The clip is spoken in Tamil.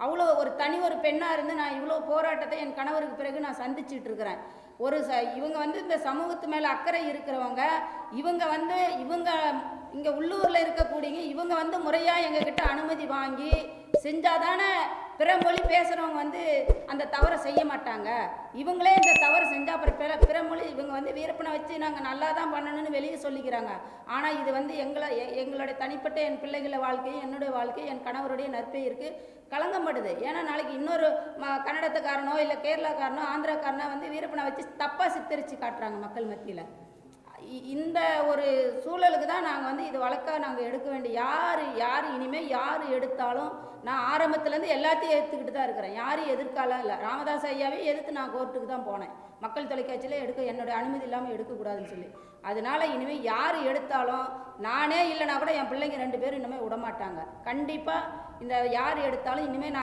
அவ்வளோ ஒரு ஒரு பெண்ணாக இருந்து நான் இவ்வளோ போராட்டத்தை என் கணவருக்கு பிறகு நான் சந்திச்சுட்டு இருக்கிறேன். இவங்க வந்து இந்த சமூகத்து மேலே அக்கறை இருக்கிறவங்க, இவங்க இங்கே உள்ளூரில் இருக்கக்கூடியங்க, இவங்க வந்து முறையாக எங்ககிட்ட அனுமதி வாங்கி செஞ்சாதானே பிற மொழி பேசுகிறவங்க வந்து அந்த தவறை செய்ய மாட்டாங்க. இவங்களே இந்த தவறு செஞ்சால் அப்புறம் பிற மொழி இவங்க வந்து வீரப்பனை வச்சு நாங்கள் நல்லா தான் பண்ணணும்னு வெளியே சொல்லிக்கிறாங்க. ஆனால் இது வந்து எங்களுடைய தனிப்பட்ட என் பிள்ளைகள வாழ்க்கையும் என்னுடைய வாழ்க்கையும் என் கணவருடைய நற்பெயருக்கு களங்கப்படுது. ஏன்னா நாளைக்கு இன்னொரு கன்னடத்துக்காரனோ இல்லை கேரளாக்காரனோ ஆந்திராக்காரனோ வந்து வீரப்பனை வச்சு தப்பாக சித்தரித்து காட்டுறாங்க மக்கள் மத்தியில். இந்த ஒரு சூழலுக்கு தான் நாங்கள் வந்து இது வழக்காக நாங்கள் எடுக்க வேண்டிய. யார் இனிமேல் யார் எடுத்தாலும் நான் ஆரம்பத்துலேருந்து எல்லாத்தையும் எதிர்த்துக்கிட்டு தான் இருக்கிறேன். யாரும் எதிர்க்காலாம் இல்லை. ராமதாஸ் ஐயாவே எதிர்த்து நான் கோர்ட்டுக்கு தான் போனேன். மக்கள் தொலைக்காட்சியில் என்னுடைய அனுமதி இல்லாமல் எடுக்கக்கூடாதுன்னு சொல்லி. அதனால் இனிமேல் யார் எடுத்தாலும் நானே இல்லைனா கூட என் பிள்ளைங்க 2 பேரும் இனிமேல் விடமாட்டாங்க. கண்டிப்பாக இந்த யார் எடுத்தாலும் இனிமேல்